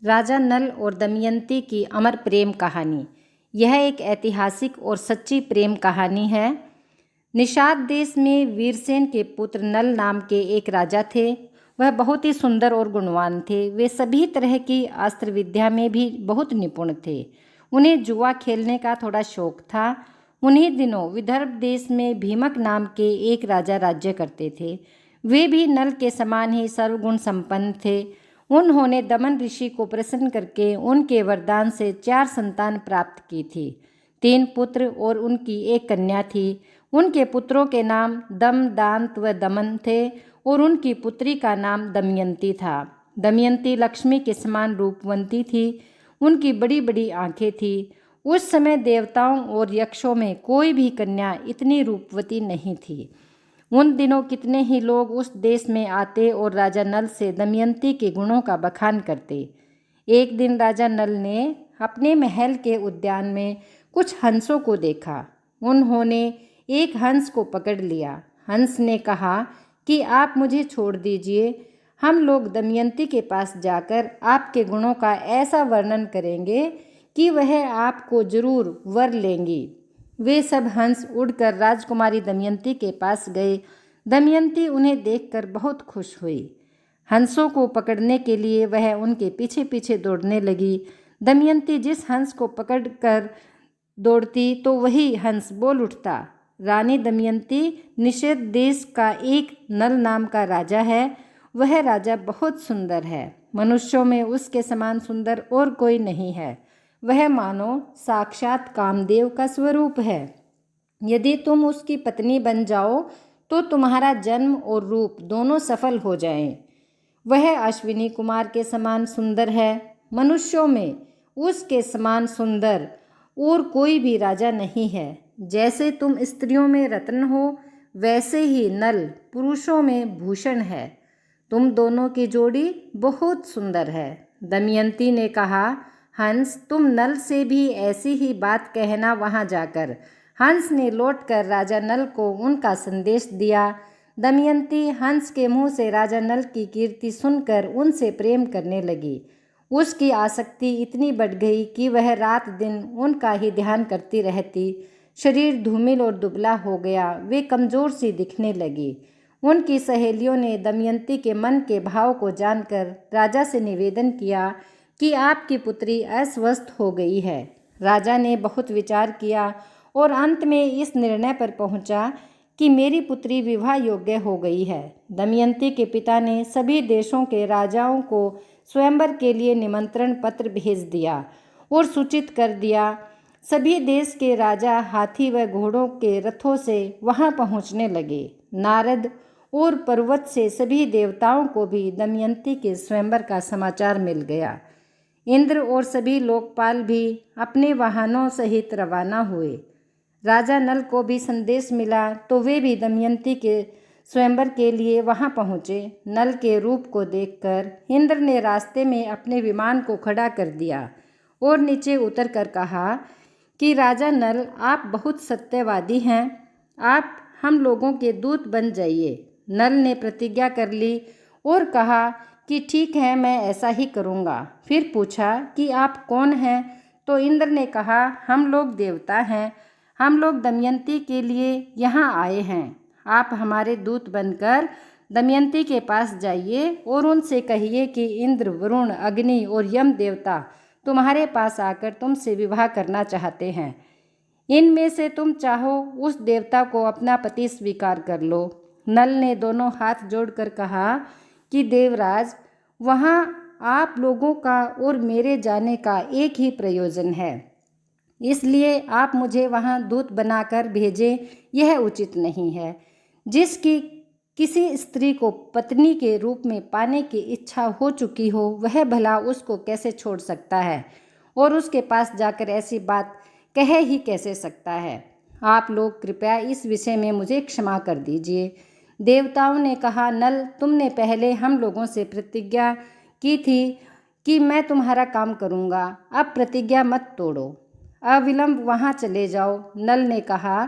राजा नल और दमयंती की अमर प्रेम कहानी। यह एक ऐतिहासिक और सच्ची प्रेम कहानी है। निषाद देश में वीरसेन के पुत्र नल नाम के एक राजा थे। वह बहुत ही सुंदर और गुणवान थे। वे सभी तरह की अस्त्र विद्या में भी बहुत निपुण थे। उन्हें जुआ खेलने का थोड़ा शौक था। उन्हीं दिनों विदर्भ देश में भीमक नाम के एक राजा राज्य करते थे। वे भी नल के समान ही सर्वगुण संपन्न थे। उन्होंने दमन ऋषि को प्रसन्न करके उनके वरदान से 4 संतान प्राप्त की थी। 3 पुत्र और उनकी एक कन्या थी। उनके पुत्रों के नाम दम, दांत व दमन थे और उनकी पुत्री का नाम दमयंती था। दमयंती लक्ष्मी के समान रूपवंती थी। उनकी बड़ी बड़ी आंखें थी। उस समय देवताओं और यक्षों में कोई भी कन्या इतनी रूपवती नहीं थी। उन दिनों कितने ही लोग उस देश में आते और राजा नल से दमयंती के गुणों का बखान करते। एक दिन राजा नल ने अपने महल के उद्यान में कुछ हंसों को देखा। उन्होंने एक हंस को पकड़ लिया। हंस ने कहा कि आप मुझे छोड़ दीजिए, हम लोग दमयंती के पास जाकर आपके गुणों का ऐसा वर्णन करेंगे कि वह आपको जरूर वर लेंगी। वे सब हंस उड़कर राजकुमारी दमयंती के पास गए। दमयंती उन्हें देखकर बहुत खुश हुई। हंसों को पकड़ने के लिए वह उनके पीछे पीछे दौड़ने लगी। दमयंती जिस हंस को पकड़कर दौड़ती तो वही हंस बोल उठता। रानी दमयंती निषेध देश का एक नल नाम का राजा है। वह राजा बहुत सुंदर है। मनुष्यों में उसके समान सुंदर और कोई नहीं है। वह मानो साक्षात कामदेव का स्वरूप है। यदि तुम उसकी पत्नी बन जाओ तो तुम्हारा जन्म और रूप दोनों सफल हो जाएं। वह अश्विनी कुमार के समान सुंदर है। मनुष्यों में उसके समान सुंदर और कोई भी राजा नहीं है। जैसे तुम स्त्रियों में रत्न हो, वैसे ही नल पुरुषों में भूषण है। तुम दोनों की जोड़ी बहुत सुंदर है। दमयंती ने कहा, हंस, तुम नल से भी ऐसी ही बात कहना वहां जाकर। हंस ने लौटकर राजा नल को उनका संदेश दिया। दमयंती हंस के मुंह से राजा नल की कीर्ति सुनकर उनसे प्रेम करने लगी। उसकी आसक्ति इतनी बढ़ गई कि वह रात दिन उनका ही ध्यान करती रहती। शरीर धूमिल और दुबला हो गया। वे कमजोर सी दिखने लगी। उनकी सहेलियों ने दमयंती के मन के भाव को जानकर राजा से निवेदन किया कि आपकी पुत्री अस्वस्थ हो गई है। राजा ने बहुत विचार किया और अंत में इस निर्णय पर पहुंचा कि मेरी पुत्री विवाह योग्य हो गई है। दमयंती के पिता ने सभी देशों के राजाओं को स्वयंवर के लिए निमंत्रण पत्र भेज दिया और सूचित कर दिया। सभी देश के राजा हाथी व घोड़ों के रथों से वहां पहुंचने लगे। नारद और पर्वत से सभी देवताओं को भी दमयंती के स्वयंवर का समाचार मिल गया। इंद्र और सभी लोकपाल भी अपने वाहनों सहित रवाना हुए। राजा नल को भी संदेश मिला तो वे भी दमयंती के स्वयंवर के लिए वहां पहुँचे। नल के रूप को देखकर इंद्र ने रास्ते में अपने विमान को खड़ा कर दिया और नीचे उतर कर कहा कि राजा नल, आप बहुत सत्यवादी हैं। आप हम लोगों के दूत बन जाइए। नल ने प्रतिज्ञा कर ली और कहा कि ठीक है, मैं ऐसा ही करूँगा। फिर पूछा कि आप कौन हैं? तो इंद्र ने कहा, हम लोग देवता हैं। हम लोग दमयंती के लिए यहाँ आए हैं। आप हमारे दूत बनकर दमयंती के पास जाइए और उनसे कहिए कि इंद्र, वरुण, अग्नि और यम देवता तुम्हारे पास आकर तुमसे विवाह करना चाहते हैं। इनमें से तुम चाहो उस देवता को अपना पति स्वीकार कर लो। नल ने दोनों हाथ जोड़कर कहा कि देवराज, वहाँ आप लोगों का और मेरे जाने का एक ही प्रयोजन है, इसलिए आप मुझे वहाँ दूत बनाकर भेजें। यह उचित नहीं है। जिसकी किसी स्त्री को पत्नी के रूप में पाने की इच्छा हो चुकी हो, वह भला उसको कैसे छोड़ सकता है और उसके पास जाकर ऐसी बात कह ही कैसे सकता है। आप लोग कृपया इस विषय में मुझे क्षमा कर दीजिए। देवताओं ने कहा, नल, तुमने पहले हम लोगों से प्रतिज्ञा की थी कि मैं तुम्हारा काम करूँगा। अब प्रतिज्ञा मत तोड़ो, अविलंब वहाँ चले जाओ। नल ने कहा,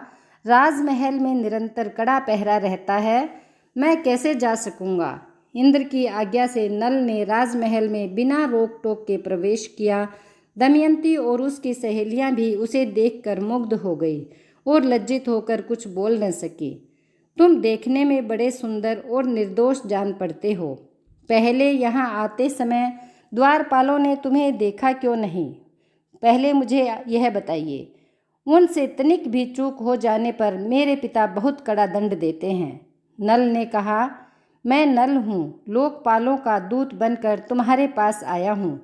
राजमहल में निरंतर कड़ा पहरा रहता है, मैं कैसे जा सकूँगा? इंद्र की आज्ञा से नल ने राजमहल में बिना रोक टोक के प्रवेश किया। दमयंती और उसकी सहेलियां भी उसे देखकर मुग्ध हो गई और लज्जित होकर कुछ बोल न सकी। तुम देखने में बड़े सुंदर और निर्दोष जान पड़ते हो। पहले यहाँ आते समय द्वारपालों ने तुम्हें देखा क्यों नहीं? पहले मुझे यह बताइए। उनसे तनिक भी चूक हो जाने पर मेरे पिता बहुत कड़ा दंड देते हैं। नल ने कहा, मैं नल हूँ, लोकपालों का दूत बनकर तुम्हारे पास आया हूँ।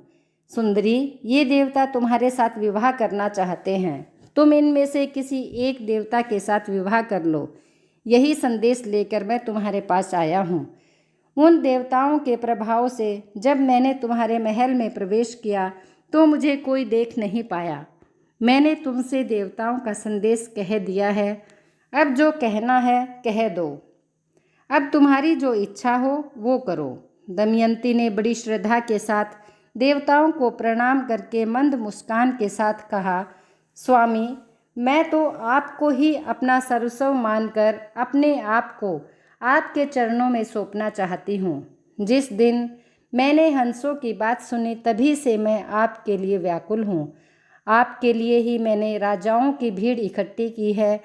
सुंदरी, ये देवता तुम्हारे साथ विवाह करना चाहते हैं। तुम इनमें से किसी एक देवता के साथ विवाह कर लो। यही संदेश लेकर मैं तुम्हारे पास आया हूँ। उन देवताओं के प्रभाव से जब मैंने तुम्हारे महल में प्रवेश किया तो मुझे कोई देख नहीं पाया। मैंने तुमसे देवताओं का संदेश कह दिया है। अब जो कहना है कह दो। अब तुम्हारी जो इच्छा हो वो करो। दमयंती ने बड़ी श्रद्धा के साथ देवताओं को प्रणाम करके मंद मुस्कान के साथ कहा, स्वामी, मैं तो आपको ही अपना सर्वस्व मानकर अपने आप को आपके चरणों में सौंपना चाहती हूँ। जिस दिन मैंने हंसों की बात सुनी तभी से मैं आपके लिए व्याकुल हूँ। आपके लिए ही मैंने राजाओं की भीड़ इकट्ठी की है।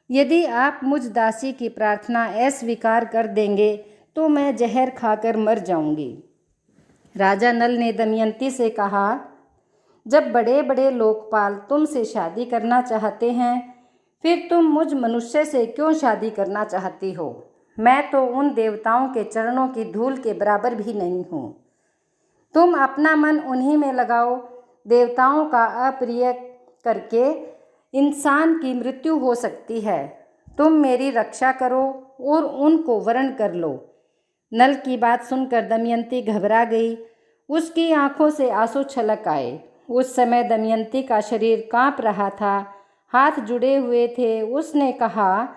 यदि आप मुझ दासी की प्रार्थना अस्वीकार कर देंगे तो मैं जहर खाकर मर जाऊंगी। राजा नल ने दमयंती से कहा, जब बड़े बड़े लोकपाल तुमसे शादी करना चाहते हैं फिर तुम मुझ मनुष्य से क्यों शादी करना चाहती हो? मैं तो उन देवताओं के चरणों की धूल के बराबर भी नहीं हूँ। तुम अपना मन उन्हीं में लगाओ। देवताओं का अप्रिय करके इंसान की मृत्यु हो सकती है। तुम मेरी रक्षा करो और उनको वरण कर लो। नल की बात सुनकर दमयंती घबरा गई। उसकी आंखों से आंसू छलक आए। उस समय दमयंती का शरीर कांप रहा था, हाथ जुड़े हुए थे। उसने कहा,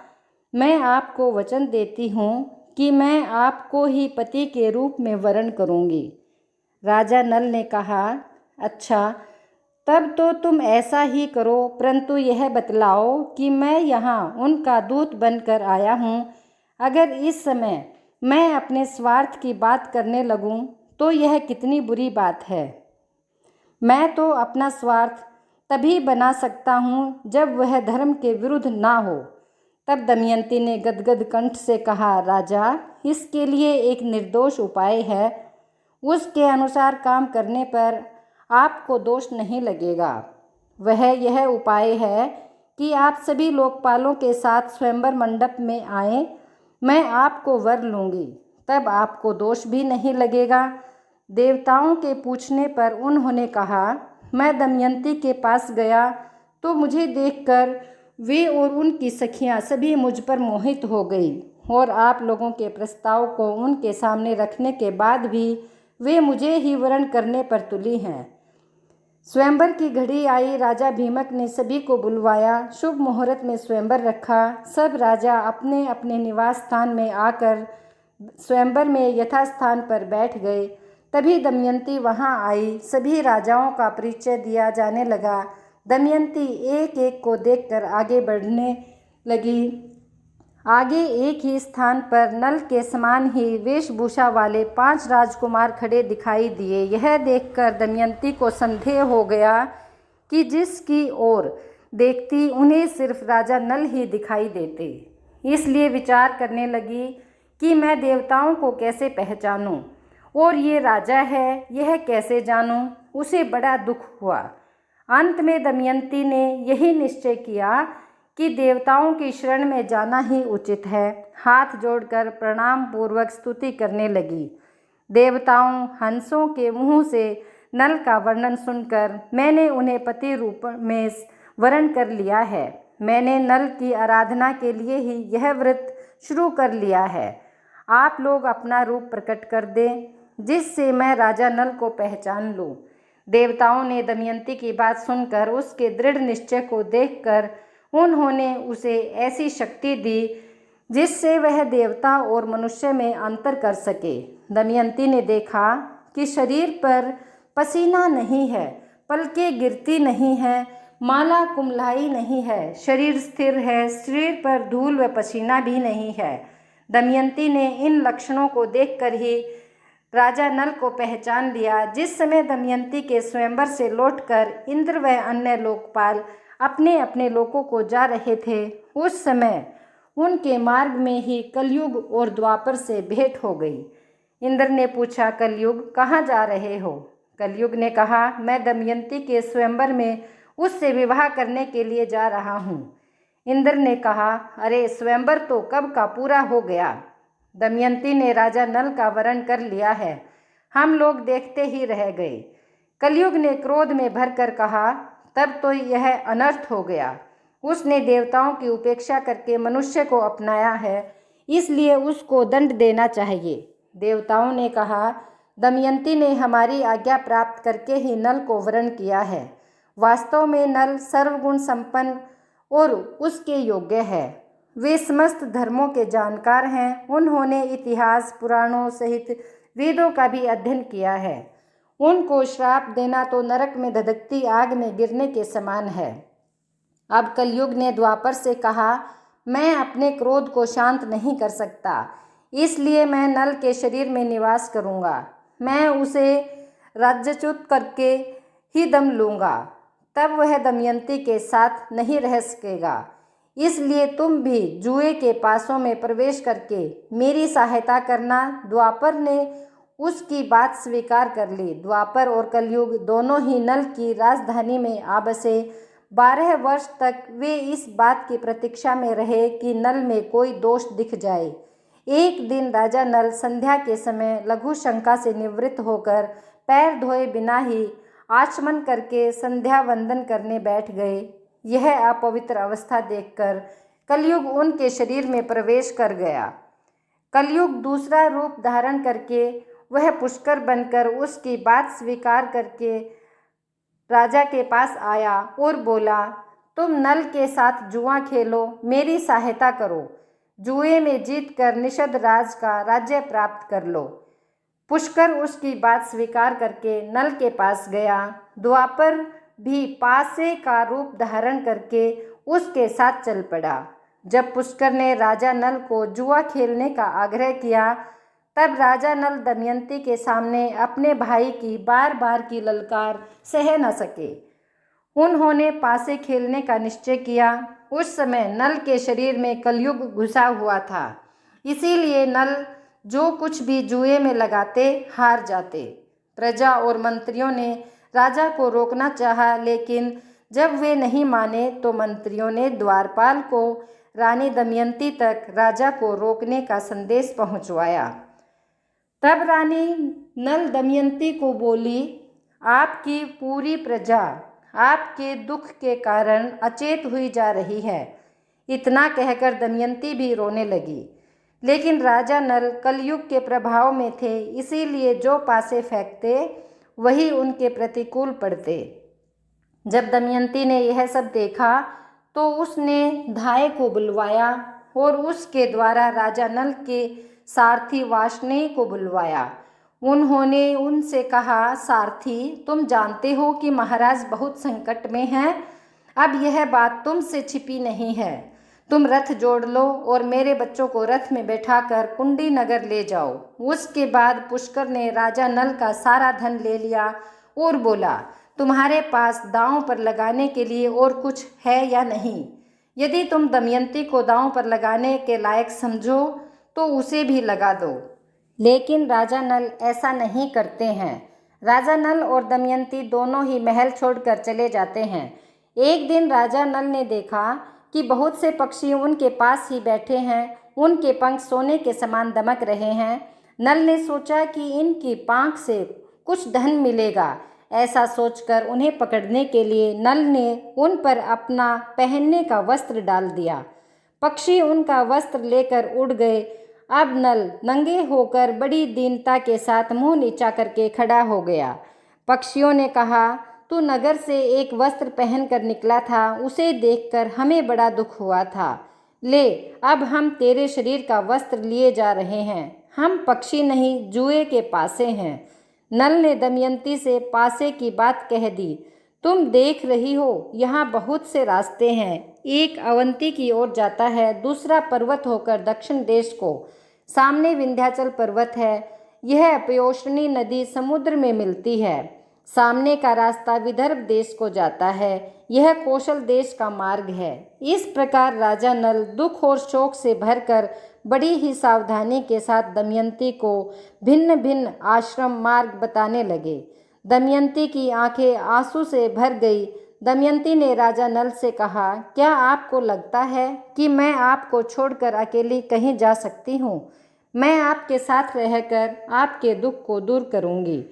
मैं आपको वचन देती हूँ कि मैं आपको ही पति के रूप में वरण करूँगी। राजा नल ने कहा, अच्छा, तब तो तुम ऐसा ही करो, परंतु यह बतलाओ कि मैं यहाँ उनका दूत बनकर आया हूँ। अगर इस समय मैं अपने स्वार्थ की बात करने लगूँ तो यह कितनी बुरी बात है। मैं तो अपना स्वार्थ तभी बना सकता हूँ जब वह धर्म के विरुद्ध ना हो। तब दमयंती ने गदगद कंठ से कहा, राजा, इसके लिए एक निर्दोष उपाय है। उसके अनुसार काम करने पर आपको दोष नहीं लगेगा। वह यह उपाय है कि आप सभी लोकपालों के साथ स्वयंवर मंडप में आएं। मैं आपको वर लूँगी, तब आपको दोष भी नहीं लगेगा। देवताओं के पूछने पर उन्होंने कहा, मैं दमयंती के पास गया तो मुझे देखकर वे और उनकी सखियां सभी मुझ पर मोहित हो गई और आप लोगों के प्रस्ताव को उनके सामने रखने के बाद भी वे मुझे ही वरण करने पर तुली हैं। स्वयंवर की घड़ी आई। राजा भीमक ने सभी को बुलवाया। शुभ मुहूर्त में स्वयंवर रखा। सब राजा अपने अपने निवास स्थान में आकर स्वयंवर में यथास्थान पर बैठ गए। तभी दमयंती वहां आई। सभी राजाओं का परिचय दिया जाने लगा। दमयंती एक एक को देखकर आगे बढ़ने लगी। आगे एक ही स्थान पर नल के समान ही वेशभूषा वाले 5 राजकुमार खड़े दिखाई दिए। यह देखकर दमयंती को संदेह हो गया कि जिसकी ओर देखती उन्हें सिर्फ राजा नल ही दिखाई देते। इसलिए विचार करने लगी कि मैं देवताओं को कैसे पहचानूं और ये राजा है यह कैसे जानूं। उसे बड़ा दुख हुआ। अंत में दमयंती ने यही निश्चय किया कि देवताओं की शरण में जाना ही उचित है। हाथ जोड़कर प्रणाम पूर्वक स्तुति करने लगी। देवताओं, हंसों के मुंह से नल का वर्णन सुनकर मैंने उन्हें पति रूप में वरण कर लिया है। मैंने नल की आराधना के लिए ही यह व्रत शुरू कर लिया है। आप लोग अपना रूप प्रकट कर दें जिससे मैं राजा नल को पहचान लूँ। देवताओं ने दमयंती की बात सुनकर उसके दृढ़ निश्चय को देखकर उन्होंने उसे ऐसी शक्ति दी जिससे वह देवता और मनुष्य में अंतर कर सके। दमयंती ने देखा कि शरीर पर पसीना नहीं है, पलकें गिरती नहीं है, माला कुम्हलाई नहीं है, शरीर स्थिर है, शरीर पर धूल व पसीना भी नहीं है। दमयंती ने इन लक्षणों को देखकर ही राजा नल को पहचान लिया। जिस समय दमयंती के स्वयंवर से लौटकर इंद्र व अन्य लोकपाल अपने अपने लोकों को जा रहे थे, उस समय उनके मार्ग में ही कलयुग और द्वापर से भेंट हो गई। इंद्र ने पूछा, कलयुग कहाँ जा रहे हो? कलयुग ने कहा, मैं दमयंती के स्वयंवर में उससे विवाह करने के लिए जा रहा हूँ। इंद्र ने कहा, अरे स्वयंवर तो कब का पूरा हो गया। दमयंती ने राजा नल का वरण कर लिया है, हम लोग देखते ही रह गए। कलयुग ने क्रोध में भरकर कहा, तब तो यह अनर्थ हो गया। उसने देवताओं की उपेक्षा करके मनुष्य को अपनाया है, इसलिए उसको दंड देना चाहिए। देवताओं ने कहा, दमयंती ने हमारी आज्ञा प्राप्त करके ही नल को वरण किया है। वास्तव में नल सर्वगुण संपन्न और उसके योग्य है। वे समस्त धर्मों के जानकार हैं। उन्होंने इतिहास पुराणों सहित वेदों का भी अध्ययन किया है। उनको श्राप देना तो नरक में धधकती आग में गिरने के समान है। अब कलयुग ने द्वापर से कहा, मैं अपने क्रोध को शांत नहीं कर सकता, इसलिए मैं नल के शरीर में निवास करूँगा। मैं उसे राज्यच्युत करके ही दम लूँगा, तब वह दमयंती के साथ नहीं रह सकेगा। इसलिए तुम भी जुए के पासों में प्रवेश करके मेरी सहायता करना। द्वापर ने उसकी बात स्वीकार कर ली। द्वापर और कलयुग दोनों ही नल की राजधानी में आ बसे। 12 वर्ष तक वे इस बात की प्रतीक्षा में रहे कि नल में कोई दोष दिख जाए। एक दिन राजा नल संध्या के समय लघु शंका से निवृत्त होकर पैर धोए बिना ही आचमन करके संध्या वंदन करने बैठ गए। यह अपवित्र अवस्था देखकर कलयुग उनके शरीर में प्रवेश कर गया। कलयुग दूसरा रूप धारण करके वह पुष्कर बनकर उसकी बात स्वीकार करके राजा के पास आया और बोला, तुम नल के साथ जुआ खेलो, मेरी सहायता करो। जुए में जीतकर निषद राज का राज्य प्राप्त कर लो। पुष्कर उसकी बात स्वीकार करके नल के पास गया। द्वापर भी पासे का रूप धारण करके उसके साथ चल पड़ा। जब पुष्कर ने राजा नल को जुआ खेलने का आग्रह किया, तब राजा नल दमयंती के सामने अपने भाई की बार बार की ललकार सह न सके। उन्होंने पासे खेलने का निश्चय किया। उस समय नल के शरीर में कलयुग घुसा हुआ था, इसीलिए नल जो कुछ भी जुए में लगाते हार जाते। प्रजा और मंत्रियों ने राजा को रोकना चाहा, लेकिन जब वे नहीं माने तो मंत्रियों ने द्वारपाल को रानी दमयंती तक राजा को रोकने का संदेश पहुंचवाया। तब रानी नल दमयंती को बोली, आपकी पूरी प्रजा आपके दुख के कारण अचेत हुई जा रही है। इतना कहकर दमयंती भी रोने लगी। लेकिन राजा नल कलयुग के प्रभाव में थे, इसीलिए जो पासे फेंकते वही उनके प्रतिकूल पड़ते। जब दमयंती ने यह सब देखा तो उसने धाय को बुलवाया और उसके द्वारा राजा नल के सारथी वार्ष्णेय को बुलवाया। उन्होंने उनसे कहा, सारथी, तुम जानते हो कि महाराज बहुत संकट में हैं। अब यह बात तुमसे छिपी नहीं है। तुम रथ जोड़ लो और मेरे बच्चों को रथ में बैठाकर कुंडी नगर ले जाओ। उसके बाद पुष्कर ने राजा नल का सारा धन ले लिया और बोला, तुम्हारे पास दांव पर लगाने के लिए और कुछ है या नहीं? यदि तुम दमयंती को दांव पर लगाने के लायक समझो तो उसे भी लगा दो। लेकिन राजा नल ऐसा नहीं करते हैं। राजा नल और दमयंती दोनों ही महल छोड़कर चले जाते हैं। एक दिन राजा नल ने देखा कि बहुत से पक्षी उनके पास ही बैठे हैं। उनके पंख सोने के समान दमक रहे हैं। नल ने सोचा कि इनकी पाँख से कुछ धन मिलेगा। ऐसा सोचकर उन्हें पकड़ने के लिए नल ने उन पर अपना पहनने का वस्त्र डाल दिया। पक्षी उनका वस्त्र लेकर उड़ गए। अब नल नंगे होकर बड़ी दीनता के साथ मुंह नीचा करके खड़ा हो गया। पक्षियों ने कहा, तू नगर से एक वस्त्र पहनकर निकला था, उसे देखकर हमें बड़ा दुख हुआ था। ले, अब हम तेरे शरीर का वस्त्र लिए जा रहे हैं। हम पक्षी नहीं, जुए के पासे हैं। नल ने दमयंती से पासे की बात कह दी। तुम देख रही हो, यहाँ बहुत से रास्ते हैं, एक अवंती की ओर जाता है, दूसरा पर्वत होकर दक्षिण देश को। सामने विंध्याचल पर्वत है। यह अपयोष्णी नदी समुद्र में मिलती है। सामने का रास्ता विदर्भ देश को जाता है। यह कौशल देश का मार्ग है। इस प्रकार राजा नल दुख और शोक से भरकर बड़ी ही सावधानी के साथ दमयंती को भिन्न भिन्न आश्रम मार्ग बताने लगे। दमयंती की आंखें आंसू से भर गई। दमयंती ने राजा नल से कहा, क्या आपको लगता है कि मैं आपको छोड़कर अकेली कहीं जा सकती हूँ? मैं आपके साथ रहकर आपके दुख को दूर करूँगी।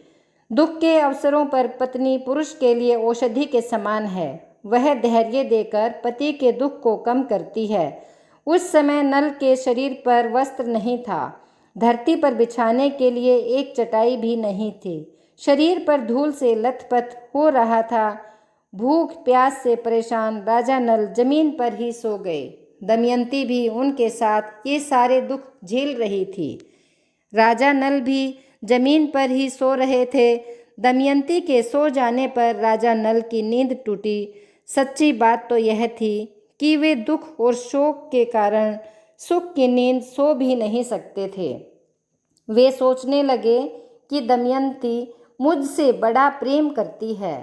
दुख के अवसरों पर पत्नी पुरुष के लिए औषधि के समान है। वह धैर्य देकर पति के दुख को कम करती है। उस समय नल के शरीर पर वस्त्र नहीं था। धरती पर बिछाने के लिए एक चटाई भी नहीं थी। शरीर पर धूल से लथपथ हो रहा था। भूख प्यास से परेशान राजा नल जमीन पर ही सो गए। दमयंती भी उनके साथ ये सारे दुख झेल रही थी। राजा नल भी जमीन पर ही सो रहे थे। दमयंती के सो जाने पर राजा नल की नींद टूटी। सच्ची बात तो यह थी कि वे दुख और शोक के कारण सुख की नींद सो भी नहीं सकते थे। वे सोचने लगे कि दमयंती मुझसे बड़ा प्रेम करती है।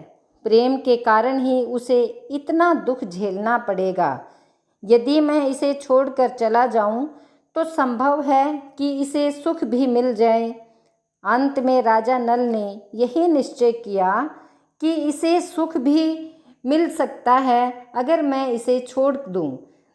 प्रेम के कारण ही उसे इतना दुख झेलना पड़ेगा। यदि मैं इसे छोड़कर चला जाऊं तो संभव है कि इसे सुख भी मिल जाए। अंत में राजा नल ने यही निश्चय किया कि इसे सुख भी मिल सकता है अगर मैं इसे छोड़ दूं।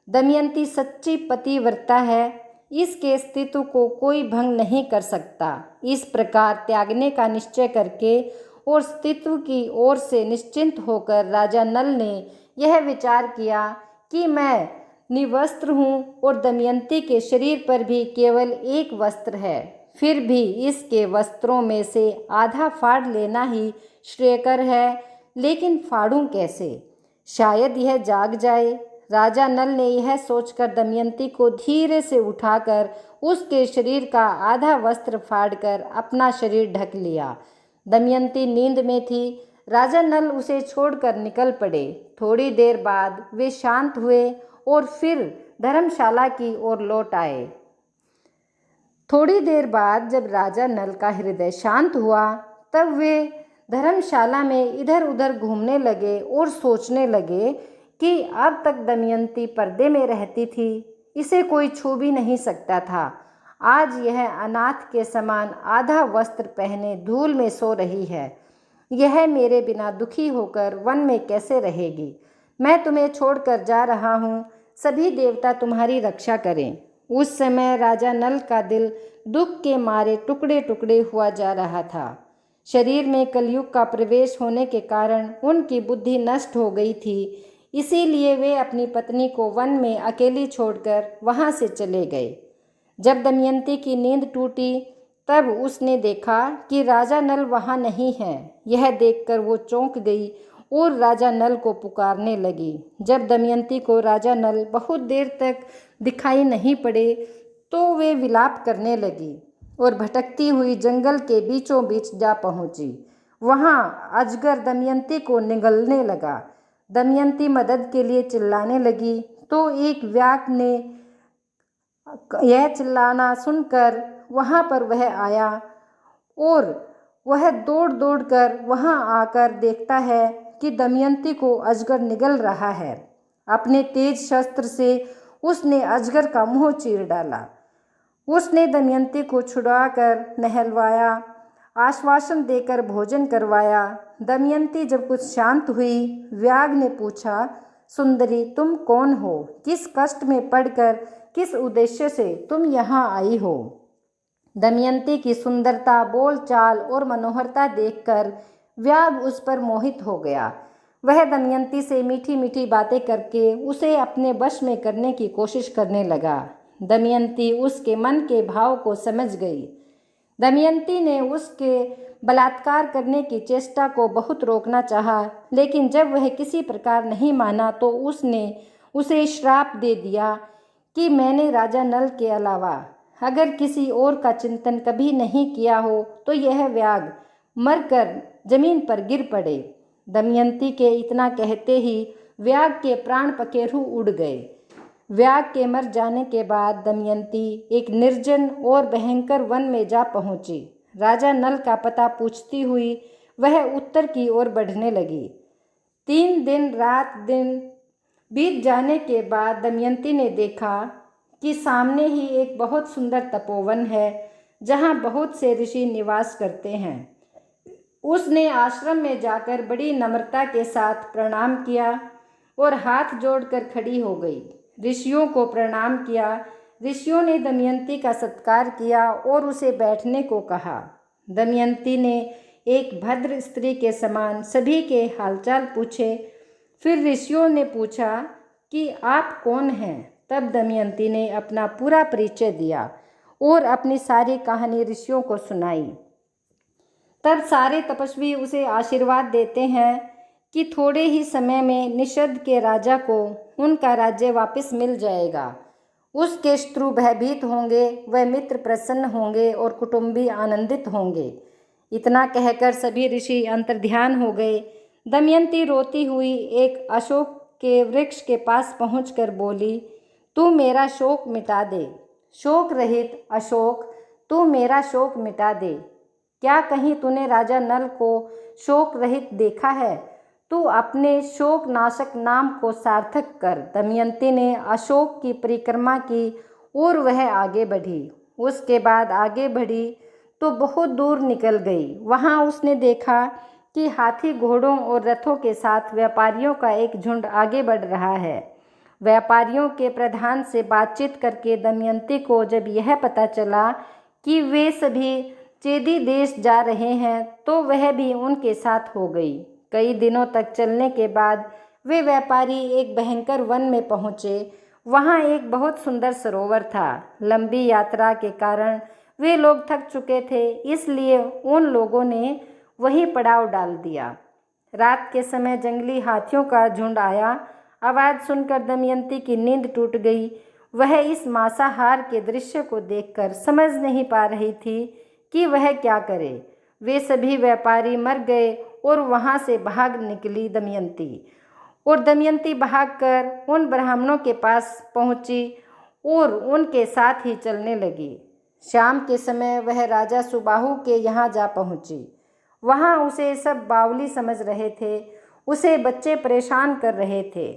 दमयंती सच्ची पतिव्रता है। इसके अस्तित्व को कोई भंग नहीं कर सकता। इस प्रकार त्यागने का निश्चय करके और अस्तित्व की ओर से निश्चिंत होकर राजा नल ने यह विचार किया कि मैं निवस्त्र हूँ और दमयंती के शरीर पर भी केवल एक वस्त्र है। फिर भी इसके वस्त्रों में से आधा फाड़ लेना ही श्रेयकर है, लेकिन फाड़ूं कैसे? शायद यह जाग जाए। राजा नल ने यह सोचकर दमयंती को धीरे से उठाकर उसके शरीर का आधा वस्त्र फाड़कर अपना शरीर ढक लिया। दमयंती नींद में थी। राजा नल उसे छोड़कर निकल पड़े। थोड़ी देर बाद वे शांत हुए और फिर धर्मशाला की ओर लौट आए। थोड़ी देर बाद जब राजा नल का हृदय शांत हुआ तब वे धर्मशाला में इधर उधर घूमने लगे और सोचने लगे कि अब तक दमयंती पर्दे में रहती थी, इसे कोई छू भी नहीं सकता था। आज यह अनाथ के समान आधा वस्त्र पहने धूल में सो रही है। यह मेरे बिना दुखी होकर वन में कैसे रहेगी? मैं तुम्हें छोड़कर जा रहा हूँ। सभी देवता तुम्हारी रक्षा करें। उस समय राजा नल का दिल दुख के मारे टुकड़े टुकड़े हुआ जा रहा था। शरीर में कलयुग का प्रवेश होने के कारण उनकी बुद्धि नष्ट हो गई थी। इसीलिए वे अपनी पत्नी को वन में अकेली छोड़कर वहां से चले गए। जब दमयंती की नींद टूटी तब उसने देखा कि राजा नल वहां नहीं है। यह देखकर वो चौंक गई और राजा नल को पुकारने लगी। जब दमयंती को राजा नल बहुत देर तक दिखाई नहीं पड़े तो वे विलाप करने लगी और भटकती हुई जंगल के बीचों बीच जा पहुंची। वहां अजगर दमयंती को निगलने लगा। दमयंती मदद के लिए चिल्लाने लगी तो एक व्याघ्र ने यह चिल्लाना सुनकर वहां पर वह आया और वह दौड़ दौड़ कर वहां आकर देखता है कि दमयंती को अजगर निगल रहा है। अपने तेज शस्त्र से उसने अजगर का मुंह चीर डाला। उसने दमयंती को छुड़ाकर नहलवाया, आश्वासन देकर भोजन करवाया। दमयंती जब कुछ शांत हुई, व्याघ्र ने पूछा, सुंदरी तुम कौन हो? किस कष्ट में पड़कर किस उद्देश्य से तुम यहाँ आई हो? दमयंती की सुंदरता, बोलचाल और मनोहरता देखकर व्याघ्र उस पर मोहित हो गया। वह दमयंती से मीठी मीठी बातें करके उसे अपने वश में करने की कोशिश करने लगा। दमयंती उसके मन के भाव को समझ गई। दमयंती ने उसके बलात्कार करने की चेष्टा को बहुत रोकना चाहा, लेकिन जब वह किसी प्रकार नहीं माना तो उसने उसे श्राप दे दिया कि मैंने राजा नल के अलावा अगर किसी और का चिंतन कभी नहीं किया हो तो यह व्याघ्र मरकर जमीन पर गिर पड़े। दमयंती के इतना कहते ही व्याग के प्राण पखेरु उड़ गए। व्याग के मर जाने के बाद दमयंती एक निर्जन और भयंकर वन में जा पहुंची। राजा नल का पता पूछती हुई वह उत्तर की ओर बढ़ने लगी। 3 दिन रात दिन बीत जाने के बाद दमयंती ने देखा कि सामने ही एक बहुत सुंदर तपोवन है जहाँ बहुत से ऋषि निवास करते हैं। उसने आश्रम में जाकर बड़ी नम्रता के साथ प्रणाम किया और हाथ जोड़कर खड़ी हो गई। ऋषियों को प्रणाम किया। ऋषियों ने दमयंती का सत्कार किया और उसे बैठने को कहा। दमयंती ने एक भद्र स्त्री के समान सभी के हालचाल पूछे। फिर ऋषियों ने पूछा कि आप कौन हैं। तब दमयंती ने अपना पूरा परिचय दिया और अपनी सारी कहानी ऋषियों को सुनाई। तब सारे तपस्वी उसे आशीर्वाद देते हैं कि थोड़े ही समय में निषद के राजा को उनका राज्य वापस मिल जाएगा। उसके शत्रु भयभीत होंगे, वह मित्र प्रसन्न होंगे और कुटुंबी आनंदित होंगे। इतना कहकर सभी ऋषि अंतर्ध्यान हो गए। दमयंती रोती हुई एक अशोक के वृक्ष के पास पहुंचकर बोली, तू मेरा शोक मिटा दे। शोक रहित अशोक, तू मेरा शोक मिटा दे। क्या कहीं तूने राजा नल को शोक रहित देखा है? तू अपने शोक नाशक नाम को सार्थक कर। दमयंती ने अशोक की परिक्रमा की और वह आगे बढ़ी। उसके बाद आगे बढ़ी तो बहुत दूर निकल गई। वहाँ उसने देखा कि हाथी घोड़ों और रथों के साथ व्यापारियों का एक झुंड आगे बढ़ रहा है। व्यापारियों के प्रधान से बातचीत करके दमयंती को जब यह पता चला कि वे सभी चेदी देश जा रहे हैं तो वह भी उनके साथ हो गई। कई दिनों तक चलने के बाद वे व्यापारी एक भयंकर वन में पहुँचे। वहाँ एक बहुत सुंदर सरोवर था। लंबी यात्रा के कारण वे लोग थक चुके थे, इसलिए उन लोगों ने वहीं पड़ाव डाल दिया। रात के समय जंगली हाथियों का झुंड आया। आवाज़ सुनकर दमयंती की नींद टूट गई। वह इस मांसाहार के दृश्य को देखकर समझ नहीं पा रही थी कि वह क्या करे। वे सभी व्यापारी मर गए और वहाँ से भाग निकली दमयंती। और दमयंती भागकर उन ब्राह्मणों के पास पहुँची और उनके साथ ही चलने लगी। शाम के समय वह राजा सुबाहु के यहाँ जा पहुँची। वहाँ उसे सब बावली समझ रहे थे। उसे बच्चे परेशान कर रहे थे।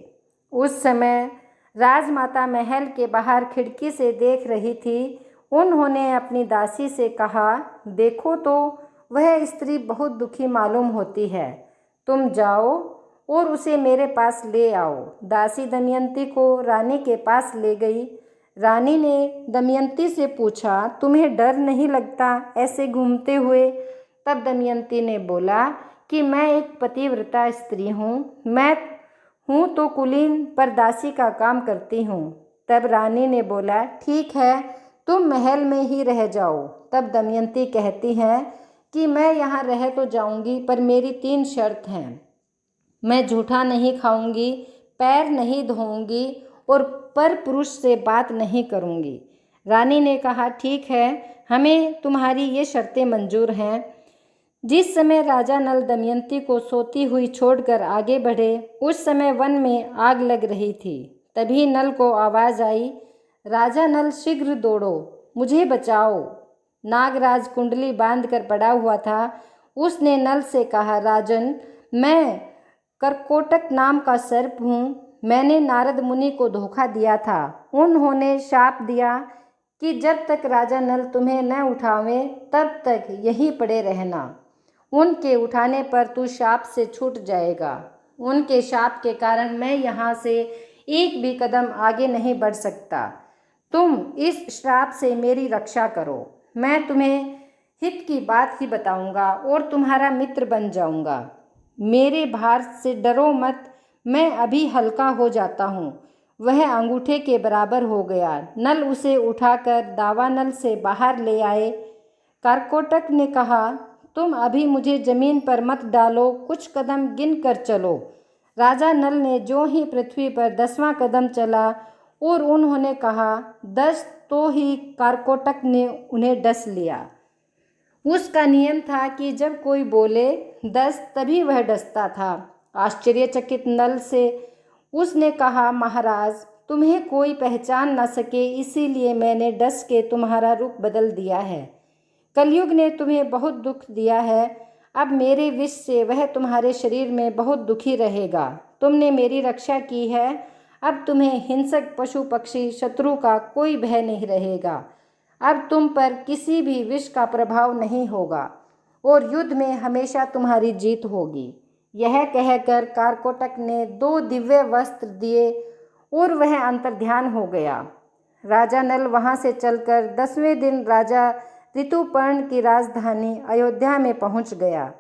उस समय राजमाता महल के बाहर खिड़की से देख रही थी। उन्होंने अपनी दासी से कहा, देखो तो वह स्त्री बहुत दुखी मालूम होती है। तुम जाओ और उसे मेरे पास ले आओ। दासी दमयंती को रानी के पास ले गई। रानी ने दमयंती से पूछा, तुम्हें डर नहीं लगता ऐसे घूमते हुए? तब दमयंती ने बोला कि मैं एक पतिव्रता स्त्री हूँ। मैं हूँ तो कुलीन, पर दासी का काम करती हूँ। तब रानी ने बोला, ठीक है, तुम महल में ही रह जाओ। तब दमयंती कहती हैं कि मैं यहाँ रह तो जाऊँगी, पर मेरी 3 शर्त हैं। मैं झूठा नहीं खाऊंगी, पैर नहीं धोऊंगी और पर पुरुष से बात नहीं करूंगी। रानी ने कहा, ठीक है, हमें तुम्हारी ये शर्तें मंजूर हैं। जिस समय राजा नल दमयंती को सोती हुई छोड़कर आगे बढ़े, उस समय वन में आग लग रही थी। तभी नल को आवाज़ आई, राजा नल शीघ्र दौड़ो, मुझे बचाओ। नागराज कुंडली बांध कर पड़ा हुआ था। उसने नल से कहा, राजन, मैं करकोटक नाम का सर्प हूँ। मैंने नारद मुनि को धोखा दिया था। उन्होंने शाप दिया कि जब तक राजा नल तुम्हें न उठावे तब तक यहीं पड़े रहना। उनके उठाने पर तू शाप से छूट जाएगा। उनके शाप के कारण मैं यहाँ से एक भी कदम आगे नहीं बढ़ सकता। तुम इस श्राप से मेरी रक्षा करो। मैं तुम्हें हित की बात ही बताऊंगा और तुम्हारा मित्र बन जाऊंगा। मेरे भार से डरो मत, मैं अभी हल्का हो जाता हूँ। वह अंगूठे के बराबर हो गया। नल उसे उठाकर दावानल से बाहर ले आए। कारकोटक ने कहा, तुम अभी मुझे जमीन पर मत डालो, कुछ कदम गिन कर चलो। राजा नल ने जो ही पृथ्वी पर 10वां कदम चला और उन्होंने कहा 10, तो ही कारकोटक ने उन्हें डस लिया। उसका नियम था कि जब कोई बोले 10 तभी वह डसता था। आश्चर्यचकित नल से उसने कहा, महाराज, तुम्हें कोई पहचान न सके इसीलिए मैंने डस के तुम्हारा रूप बदल दिया है। कलयुग ने तुम्हें बहुत दुख दिया है। अब मेरे विष से वह तुम्हारे शरीर में बहुत दुखी रहेगा। तुमने मेरी रक्षा की है, अब तुम्हें हिंसक पशु पक्षी शत्रु का कोई भय नहीं रहेगा। अब तुम पर किसी भी विष का प्रभाव नहीं होगा और युद्ध में हमेशा तुम्हारी जीत होगी। यह कहकर कारकोटक ने 2 दिव्य वस्त्र दिए और वह अंतर्ध्यान हो गया। राजा नल वहाँ से चलकर 10वें दिन राजा ऋतुपर्ण की राजधानी अयोध्या में पहुँच गया।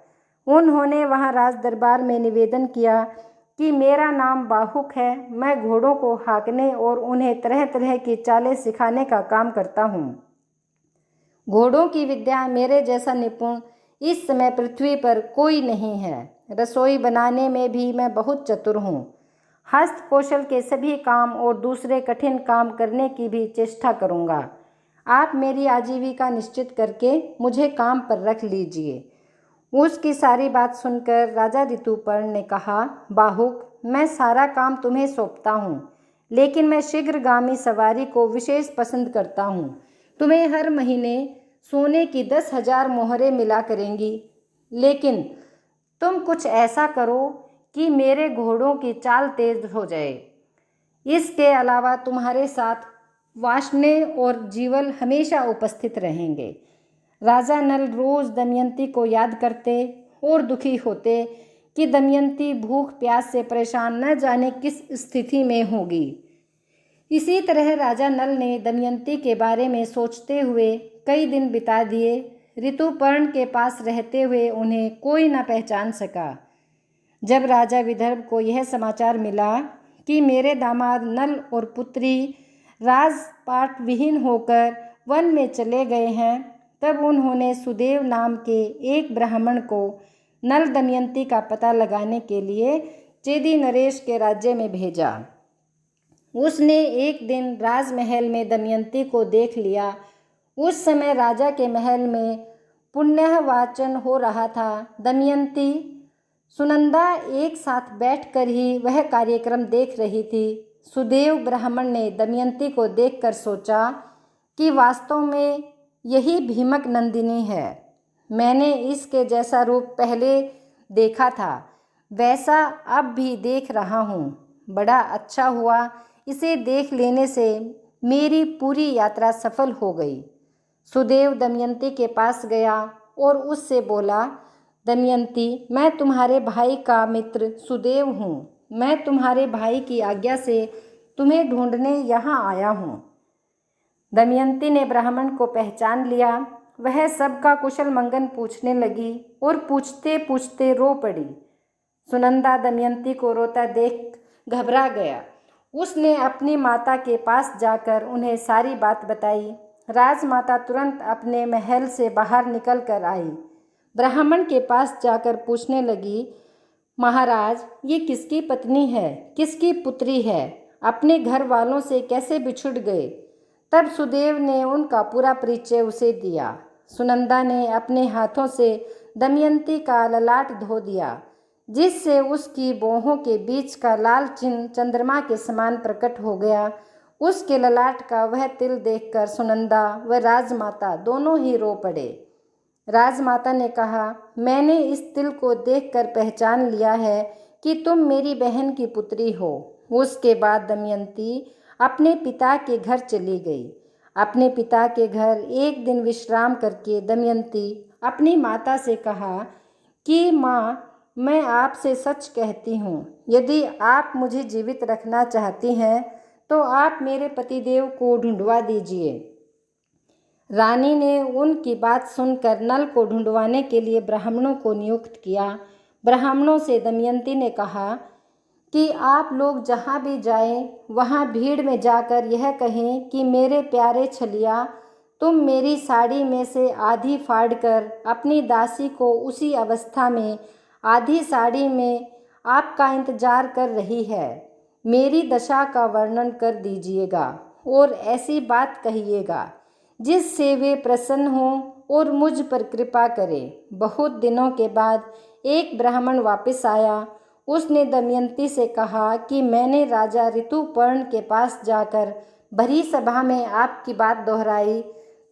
उन्होंने वहाँ राज दरबार में निवेदन किया कि मेरा नाम बाहुक है। मैं घोड़ों को हाँकने और उन्हें तरह तरह की चालें सिखाने का काम करता हूँ। घोड़ों की विद्या मेरे जैसा निपुण इस समय पृथ्वी पर कोई नहीं है। रसोई बनाने में भी मैं बहुत चतुर हूँ। हस्त कौशल के सभी काम और दूसरे कठिन काम करने की भी चेष्टा करूँगा। आप मेरी आजीविका निश्चित करके मुझे काम पर रख लीजिए। उसकी सारी बात सुनकर राजा ऋतुपर्ण ने कहा, बाहुक, मैं सारा काम तुम्हें सौंपता हूँ, लेकिन मैं शीघ्रगामी सवारी को विशेष पसंद करता हूँ। तुम्हें हर महीने सोने की 10,000 मोहरें मिला करेंगी, लेकिन तुम कुछ ऐसा करो कि मेरे घोड़ों की चाल तेज हो जाए। इसके अलावा तुम्हारे साथ वाष्णे और जीवल हमेशा उपस्थित रहेंगे। राजा नल रोज दमयंती को याद करते और दुखी होते कि दमयंती भूख प्यास से परेशान न जाने किस स्थिति में होगी। इसी तरह राजा नल ने दमयंती के बारे में सोचते हुए कई दिन बिता दिए। ऋतुपर्ण के पास रहते हुए उन्हें कोई न पहचान सका। जब राजा विदर्भ को यह समाचार मिला कि मेरे दामाद नल और पुत्री राजपाट विहीन होकर वन में चले गए हैं, तब उन्होंने सुदेव नाम के एक ब्राह्मण को नल दमयंती का पता लगाने के लिए चेदी नरेश के राज्य में भेजा। उसने एक दिन राजमहल में दमयंती को देख लिया। उस समय राजा के महल में पुण्य वाचन हो रहा था। दमयंती, सुनंदा एक साथ बैठकर ही वह कार्यक्रम देख रही थी। सुदेव ब्राह्मण ने दमयंती को देखकर सोचा कि वास्तव में यही भीमक नंदिनी है। मैंने इसके जैसा रूप पहले देखा था, वैसा अब भी देख रहा हूँ। बड़ा अच्छा हुआ, इसे देख लेने से मेरी पूरी यात्रा सफल हो गई। सुदेव दमयंती के पास गया और उससे बोला, दमयंती, मैं तुम्हारे भाई का मित्र सुदेव हूँ। मैं तुम्हारे भाई की आज्ञा से तुम्हें ढूंढने यहाँ आया हूँ। दमयंती ने ब्राह्मण को पहचान लिया। वह सबका कुशल मंगन पूछने लगी और पूछते पूछते रो पड़ी। सुनंदा दमयंती को रोता देख घबरा गया। उसने अपनी माता के पास जाकर उन्हें सारी बात बताई। राजमाता तुरंत अपने महल से बाहर निकल कर आई। ब्राह्मण के पास जाकर पूछने लगी, महाराज, ये किसकी पत्नी है, किसकी पुत्री है, अपने घर वालों से कैसे बिछुड़ गए? तब सुदेव ने उनका पूरा परिचय उसे दिया। सुनंदा ने अपने हाथों से दमयंती का ललाट धो दिया, जिससे उसकी बाहों के बीच का लाल चिन्ह चंद्रमा के समान प्रकट हो गया। उसके ललाट का वह तिल देखकर सुनंदा व राजमाता दोनों ही रो पड़े। राजमाता ने कहा, मैंने इस तिल को देखकर पहचान लिया है कि तुम मेरी बहन की पुत्री हो। उसके बाद दमयंती अपने पिता के घर चली गई। अपने पिता के घर एक दिन विश्राम करके दमयंती अपनी माता से कहा कि माँ, मैं आपसे सच कहती हूँ, यदि आप मुझे जीवित रखना चाहती हैं तो आप मेरे पतिदेव को ढूंढवा दीजिए। रानी ने उनकी बात सुनकर नल को ढूंढवाने के लिए ब्राह्मणों को नियुक्त किया। ब्राह्मणों से दमयंती ने कहा कि आप लोग जहाँ भी जाएं, वहाँ भीड़ में जाकर यह कहें कि मेरे प्यारे छलिया, तुम मेरी साड़ी में से आधी फाड़कर अपनी दासी को उसी अवस्था में आधी साड़ी में आपका इंतजार कर रही है। मेरी दशा का वर्णन कर दीजिएगा और ऐसी बात कहिएगा जिससे वे प्रसन्न हों और मुझ पर कृपा करें। बहुत दिनों के बाद एक ब्राह्मण वापस आया उसने दमयंती से कहा कि मैंने राजा ऋतुपर्ण के पास जाकर भरी सभा में आपकी बात दोहराई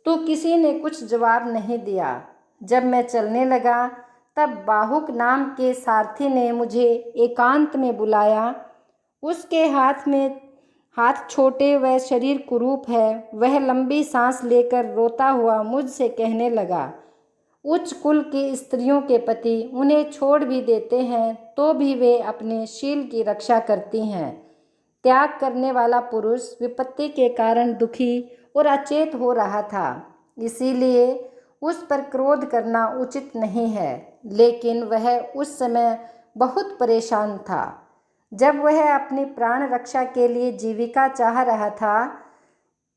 तो किसी ने कुछ जवाब नहीं दिया। जब मैं चलने लगा तब बाहुक नाम के सारथी ने मुझे एकांत में बुलाया। उसके हाथ छोटे व शरीर कुरूप है। वह लंबी सांस लेकर रोता हुआ मुझसे कहने लगा, उच्च कुल की स्त्रियों के पति उन्हें छोड़ भी देते हैं तो भी वे अपने शील की रक्षा करती हैं। त्याग करने वाला पुरुष विपत्ति के कारण दुखी और अचेत हो रहा था, इसीलिए उस पर क्रोध करना उचित नहीं है। लेकिन वह उस समय बहुत परेशान था। जब वह अपनी प्राण रक्षा के लिए जीविका चाह रहा था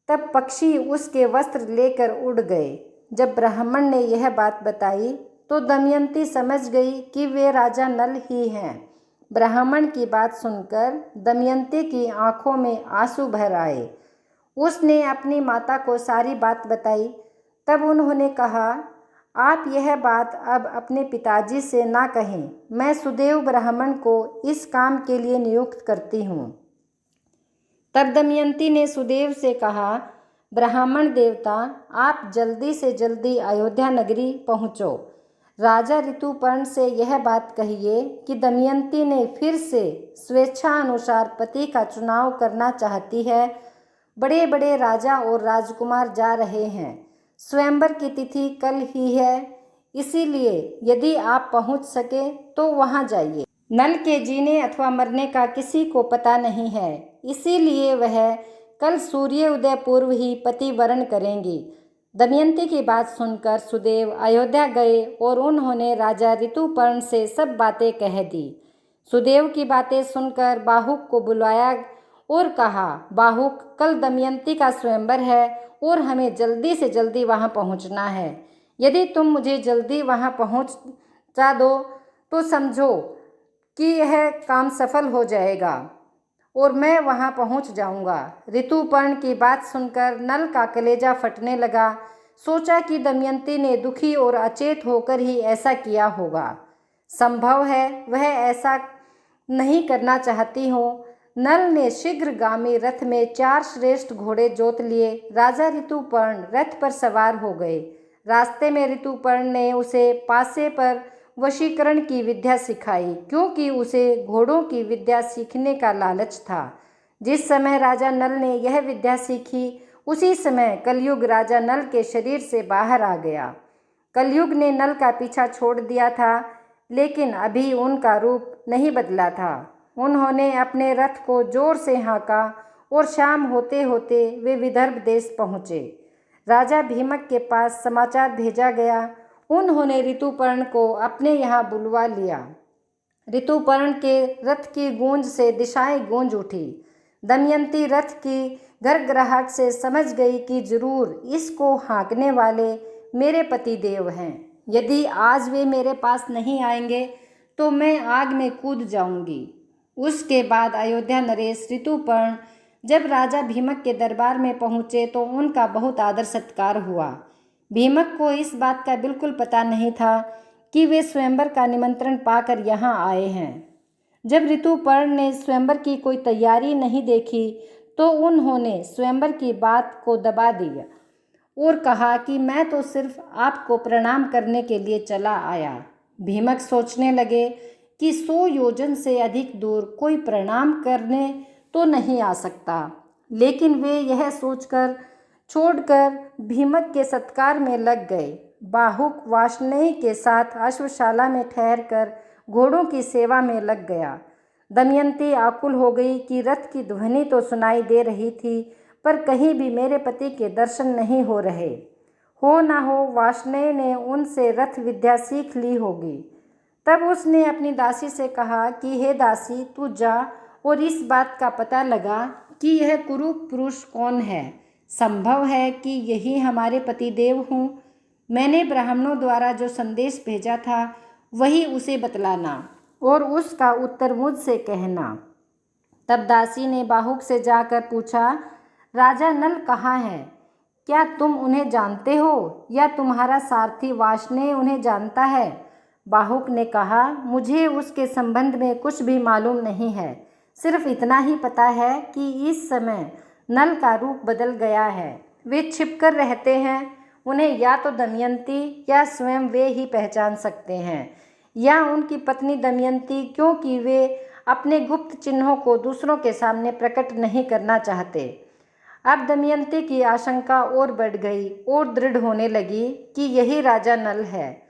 तब पक्षी उसके वस्त्र लेकर उड़ गए। जब ब्राह्मण ने यह बात बताई तो दमयंती समझ गई कि वे राजा नल ही हैं। ब्राह्मण की बात सुनकर दमयंती की आंखों में आंसू भर आए। उसने अपनी माता को सारी बात बताई। तब उन्होंने कहा, आप यह बात अब अपने पिताजी से ना कहें। मैं सुदेव ब्राह्मण को इस काम के लिए नियुक्त करती हूँ। तब दमयंती ने सुदेव से कहा, ब्राह्मण देवता, आप जल्दी से जल्दी अयोध्या नगरी पहुँचो। राजा ऋतुपर्ण से यह बात कहिए कि दमयंती ने फिर से स्वेच्छा अनुसार पति का चुनाव करना चाहती है। बड़े बड़े राजा और राजकुमार जा रहे हैं। स्वयंवर की तिथि कल ही है, इसीलिए यदि आप पहुंच सके तो वहां जाइए। नल के जीने अथवा मरने का किसी को पता नहीं है, इसीलिए वह कल सूर्योदय पूर्व ही पति वरण करेंगी। दमयंती की बात सुनकर सुदेव अयोध्या गए और उन्होंने राजा ऋतुपर्ण से सब बातें कह दी। सुदेव की बातें सुनकर बाहुक को बुलाया और कहा, बाहुक, कल दमयंती का स्वयंवर है और हमें जल्दी से जल्दी वहां पहुंचना है। यदि तुम मुझे जल्दी वहां पहुंचा दो तो समझो कि यह काम सफल हो जाएगा और मैं वहां पहुंच जाऊंगा। ऋतुपर्ण की बात सुनकर नल का कलेजा फटने लगा। सोचा कि दमयंती ने दुखी और अचेत होकर ही ऐसा किया होगा। संभव है वह ऐसा नहीं करना चाहती हो। नल ने शीघ्रगामी रथ में 4 श्रेष्ठ घोड़े जोत लिए। राजा ऋतुपर्ण रथ पर सवार हो गए। रास्ते में ऋतुपर्ण ने उसे पासे पर वशीकरण की विद्या सिखाई, क्योंकि उसे घोड़ों की विद्या सीखने का लालच था। जिस समय राजा नल ने यह विद्या सीखी उसी समय कलयुग राजा नल के शरीर से बाहर आ गया। कलयुग ने नल का पीछा छोड़ दिया था, लेकिन अभी उनका रूप नहीं बदला था। उन्होंने अपने रथ को जोर से हाँका और शाम होते होते वे विदर्भ देश पहुँचे। राजा भीमक के पास समाचार भेजा गया। उन्होंने ऋतुपर्ण को अपने यहाँ बुलवा लिया। ऋतुपर्ण के रथ की गूंज से दिशाएं गूंज उठी। दमयंती रथ की घरघराहट से समझ गई कि जरूर इसको हाँकने वाले मेरे पति देव हैं। यदि आज वे मेरे पास नहीं आएंगे तो मैं आग में कूद जाऊंगी। उसके बाद अयोध्या नरेश ऋतुपर्ण जब राजा भीमक के दरबार में पहुँचे तो उनका बहुत आदर सत्कार हुआ। भीमक को इस बात का बिल्कुल पता नहीं था कि वे स्वयंवर का निमंत्रण पाकर यहाँ आए हैं। जब ऋतुपर्ण ने स्वयंवर की कोई तैयारी नहीं देखी तो उन्होंने स्वयंवर की बात को दबा दिया और कहा कि मैं तो सिर्फ आपको प्रणाम करने के लिए चला आया। भीमक सोचने लगे कि 100 योजन से अधिक दूर कोई प्रणाम करने तो नहीं आ सकता, लेकिन वे यह सोचकर छोड़कर भीमक के सत्कार में लग गए। बाहुक वार्ष्णेय के साथ अश्वशाला में ठहरकर घोड़ों की सेवा में लग गया। दमयंती आकुल हो गई कि रथ की ध्वनि तो सुनाई दे रही थी, पर कहीं भी मेरे पति के दर्शन नहीं हो रहे। हो ना हो वार्ष्णेय ने उनसे रथ विद्या सीख ली होगी। तब उसने अपनी दासी से कहा कि हे दासी, तू जा और इस बात का पता लगा कि यह कुरूप पुरुष कौन है। संभव है कि यही हमारे पतिदेव हों। मैंने ब्राह्मणों द्वारा जो संदेश भेजा था वही उसे बतलाना और उसका उत्तर मुझसे कहना। तब दासी ने बाहुक से जाकर पूछा, राजा नल कहाँ है? क्या तुम उन्हें जानते हो या तुम्हारा सारथी वार्ष्णेय उन्हें जानता है? बाहुक ने कहा, मुझे उसके संबंध में कुछ भी मालूम नहीं है। सिर्फ इतना ही पता है कि इस समय नल का रूप बदल गया है। वे छिपकर रहते हैं। उन्हें या तो दमयंती या स्वयं वे ही पहचान सकते हैं, या उनकी पत्नी दमयंती, क्योंकि वे अपने गुप्त चिन्हों को दूसरों के सामने प्रकट नहीं करना चाहते। अब दमयंती की आशंका और बढ़ गई और दृढ़ होने लगी कि यही राजा नल है।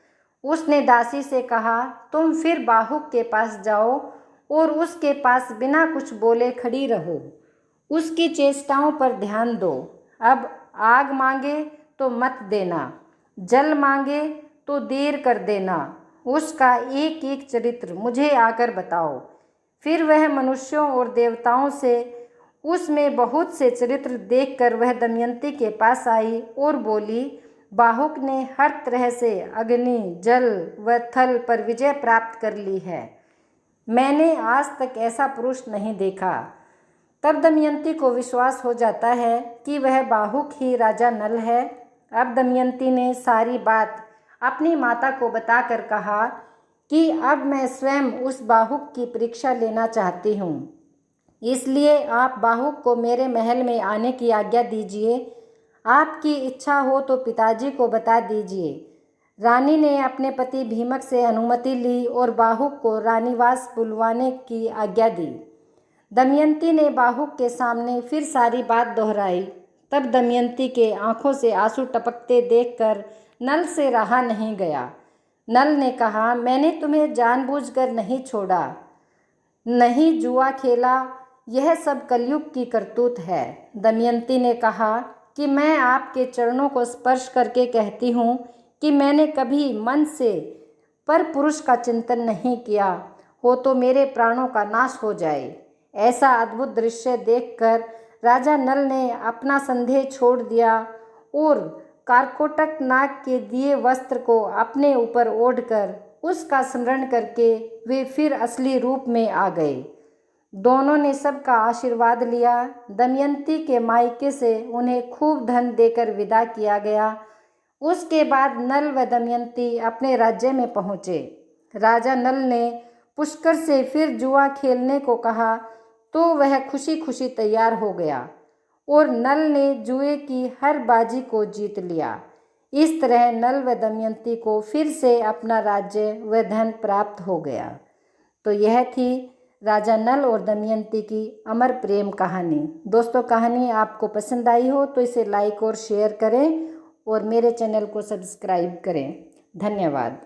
उसने दासी से कहा, तुम फिर बाहुक के पास जाओ और उसके पास बिना कुछ बोले खड़ी रहो। उसकी चेष्टाओं पर ध्यान दो। अब आग मांगे तो मत देना, जल मांगे तो देर कर देना। उसका एक एक चरित्र मुझे आकर बताओ। फिर वह मनुष्यों और देवताओं से उसमें बहुत से चरित्र देखकर वह दमयंती के पास आई और बोली, बाहुक ने हर तरह से अग्नि, जल व थल पर विजय प्राप्त कर ली है। मैंने आज तक ऐसा पुरुष नहीं देखा। तब दमयंती को विश्वास हो जाता है कि वह बाहुक ही राजा नल है। अब दमयंती ने सारी बात अपनी माता को बताकर कहा कि अब मैं स्वयं उस बाहुक की परीक्षा लेना चाहती हूँ, इसलिए आप बाहुक को मेरे महल में आने की आज्ञा दीजिए। आपकी इच्छा हो तो पिताजी को बता दीजिए। रानी ने अपने पति भीमक से अनुमति ली और बाहुक को रानीवास बुलवाने की आज्ञा दी। दमयंती ने बाहुक के सामने फिर सारी बात दोहराई। तब दमयंती के आंखों से आंसू टपकते देखकर नल से रहा नहीं गया। नल ने कहा, मैंने तुम्हें जानबूझकर नहीं छोड़ा, नहीं जुआ खेला, यह सब कलयुग की करतूत है। दमयंती ने कहा कि मैं आपके चरणों को स्पर्श करके कहती हूँ कि मैंने कभी मन से पर पुरुष का चिंतन नहीं किया हो तो मेरे प्राणों का नाश हो जाए। ऐसा अद्भुत दृश्य देखकर राजा नल ने अपना संदेह छोड़ दिया और कारकोटक नाग के दिए वस्त्र को अपने ऊपर ओढ़कर उसका स्मरण करके वे फिर असली रूप में आ गए। दोनों ने सबका आशीर्वाद लिया। दमयंती के मायके से उन्हें खूब धन देकर विदा किया गया। उसके बाद नल व दमयंती अपने राज्य में पहुँचे। राजा नल ने पुष्कर से फिर जुआ खेलने को कहा तो वह खुशी खुशी तैयार हो गया और नल ने जुए की हर बाजी को जीत लिया। इस तरह नल व दमयंती को फिर से अपना राज्य व धन प्राप्त हो गया। तो यह थी राजा नल और दमयंती की अमर प्रेम कहानी। दोस्तों, कहानी आपको पसंद आई हो तो इसे लाइक और शेयर करें और मेरे चैनल को सब्सक्राइब करें। धन्यवाद।